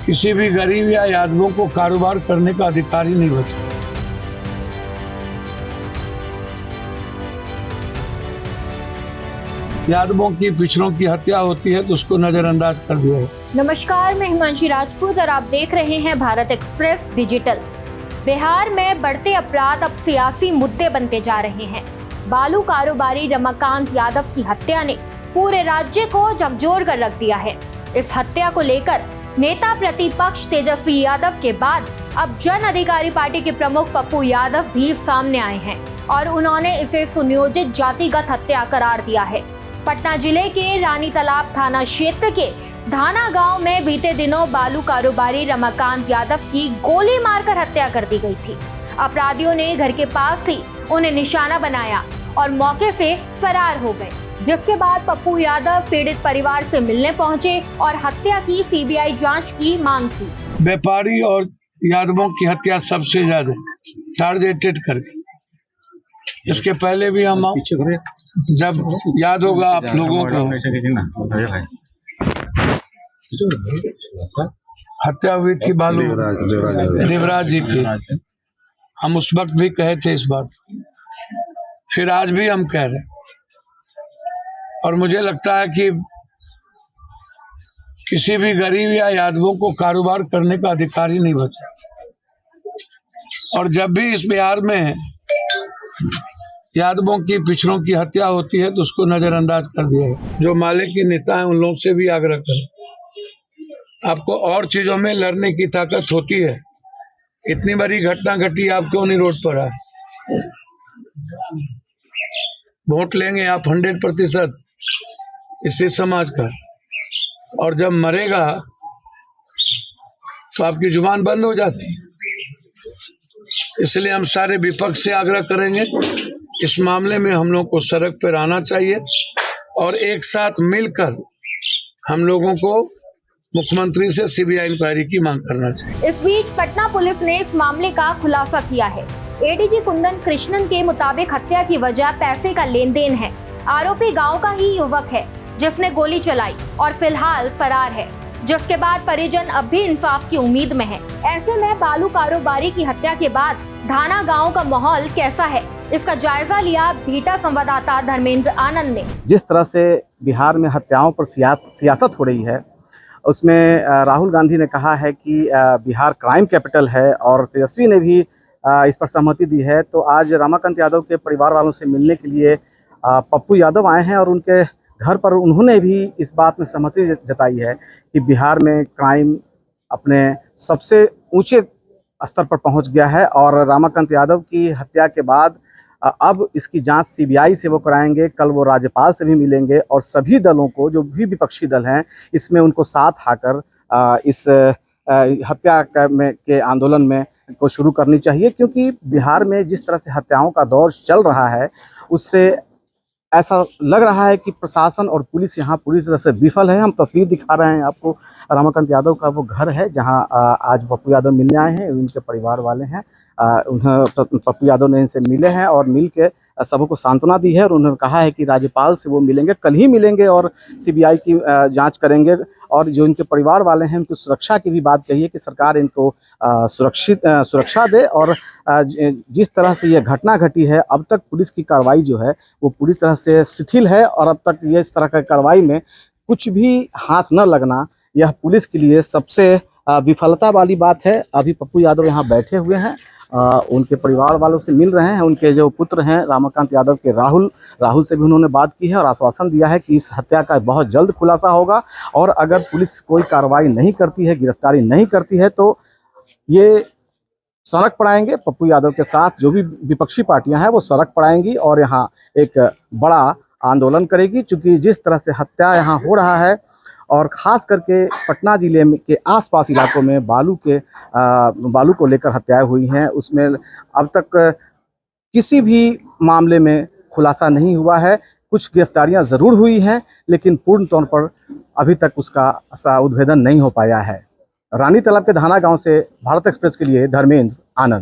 किसी भी गरीब या यादवों को कारोबार करने का अधिकार ही नहीं बचा। यादवों की पिछड़ों की हत्या होती है तो उसको नजरअंदाज कर दिया है। नमस्कार, मैं हिमांशी राजपूत और आप देख रहे हैं भारत एक्सप्रेस डिजिटल। बिहार में बढ़ते अपराध अब सियासी मुद्दे बनते जा रहे हैं। बालू कारोबारी रमाकांत यादव की हत्या ने पूरे राज्य को झकझोर कर रख दिया है। इस हत्या को लेकर नेता प्रतिपक्ष तेजस्वी यादव के बाद अब जन अधिकारी पार्टी के प्रमुख पप्पू यादव भी सामने आए हैं और उन्होंने इसे सुनियोजित जातिगत हत्या करार दिया है। पटना जिले के रानी तालाब थाना क्षेत्र के धाना गांव में बीते दिनों बालू कारोबारी रमाकांत यादव की गोली मारकर हत्या कर दी गई थी। अपराधियों ने घर के पास ही उन्हें निशाना बनाया और मौके से फरार हो गए, जिसके बाद पप्पू यादव पीड़ित परिवार से मिलने पहुंचे और हत्या की सीबीआई जांच की मांग की। व्यापारी और यादवों की हत्या सबसे ज्यादा टारगेटेड करके, इसके पहले भी हम जब याद होगा आप लोगों को, हत्या हुई थी बालू देवराज जी की, हम उस वक्त भी कहे थे इस बात, फिर आज भी हम कह रहे हैं। और मुझे लगता है कि किसी भी गरीब या यादवों को कारोबार करने का अधिकार ही नहीं बचा। और जब भी इस बिहार में यादवों की पिछड़ों की हत्या होती है तो उसको नजरअंदाज कर दिया है। जो माले के नेता हैं उन लोगों से भी आग्रह करें, आपको और चीजों में लड़ने की ताकत होती है। इतनी बड़ी घटना घटी, आप क्यों नहीं रोड पर आए? वोट लेंगे आप 100% इसी समाज का, और जब मरेगा तो आपकी जुबान बंद हो जाती है। इसलिए हम सारे विपक्ष से आग्रह करेंगे, इस मामले में हम लोग को सड़क पर आना चाहिए और एक साथ मिलकर हम लोगों को मुख्यमंत्री से सीबीआई इंक्वायरी की मांग करना चाहिए। इस बीच पटना पुलिस ने इस मामले का खुलासा किया है। एडीजी कुंदन कृष्णन के मुताबिक हत्या की वजह पैसे का लेन देन है। आरोपी गांव का ही युवक है जिसने गोली चलाई और फिलहाल फरार है, जिसके बाद परिजन अब भी इंसाफ की उम्मीद में हैं। ऐसे में बालू कारोबारी की हत्या के बाद धाना गांव का माहौल कैसा है, इसका जायजा लिया बिहटा संवाददाता धर्मेंद्र आनंद ने। जिस तरह से बिहार में हत्याओं पर सियासत हो रही है, उसमें राहुल गांधी ने कहा है कि बिहार क्राइम कैपिटल है और तेजस्वी ने भी इस पर सहमति दी है। तो आज रमाकांत यादव के परिवार वालों से मिलने के लिए पप्पू यादव आए हैं और उनके घर पर उन्होंने भी इस बात में सहमति जताई है कि बिहार में क्राइम अपने सबसे ऊंचे स्तर पर पहुंच गया है और रमाकांत यादव की हत्या के बाद अब इसकी जांच सीबीआई से वो कराएंगे। कल वो राज्यपाल से भी मिलेंगे और सभी दलों को, जो भी विपक्षी दल हैं, इसमें उनको साथ आकर इस हत्या के आंदोलन में को शुरू करनी चाहिए, क्योंकि बिहार में जिस तरह से हत्याओं का दौर चल रहा है उससे ऐसा लग रहा है कि प्रशासन और पुलिस यहाँ पूरी तरह से विफल है। हम तस्वीर दिखा रहे हैं आपको, रमाकांत यादव का वो घर है जहाँ आज पप्पू यादव मिलने आए हैं। उनके परिवार वाले हैं, उन्हें पप्पू यादव ने इनसे मिले हैं और मिल के सबों को सांत्वना दी है और उन्होंने कहा है कि राज्यपाल से वो मिलेंगे, कल ही मिलेंगे और सीबीआई की जांच करेंगे। और जो इनके परिवार वाले हैं उनकी सुरक्षा की भी बात कही है कि सरकार इनको सुरक्षा दे। और जिस तरह से ये घटना घटी है, अब तक पुलिस की कार्रवाई जो है वो पूरी तरह से शिथिल है और अब तक ये इस तरह की कार्रवाई में कुछ भी हाथ न लगना, यह पुलिस के लिए सबसे विफलता वाली बात है। अभी पप्पू यादव यहाँ बैठे हुए हैं, उनके परिवार वालों से मिल रहे हैं। उनके जो पुत्र हैं रमाकांत यादव के राहुल से भी उन्होंने बात की है और आश्वासन दिया है कि इस हत्या का बहुत जल्द खुलासा होगा और अगर पुलिस कोई कार्रवाई नहीं करती है, गिरफ्तारी नहीं करती है, तो ये सड़क पर आएंगे। पप्पू यादव के साथ जो भी विपक्षी पार्टियां हैं वो सड़क पर आएंगी और यहाँ एक बड़ा आंदोलन करेगी, क्योंकि जिस तरह से हत्या यहाँ हो रहा है और ख़ास करके पटना ज़िले में के आसपास इलाकों में बालू को लेकर हत्याएं हुई हैं, उसमें अब तक किसी भी मामले में खुलासा नहीं हुआ है। कुछ गिरफ्तारियां ज़रूर हुई हैं, लेकिन पूर्ण तौर पर अभी तक उसका उद्भेदन नहीं हो पाया है। रानी तालाब के धाना गांव से भारत एक्सप्रेस के लिए धर्मेंद्र आनंद।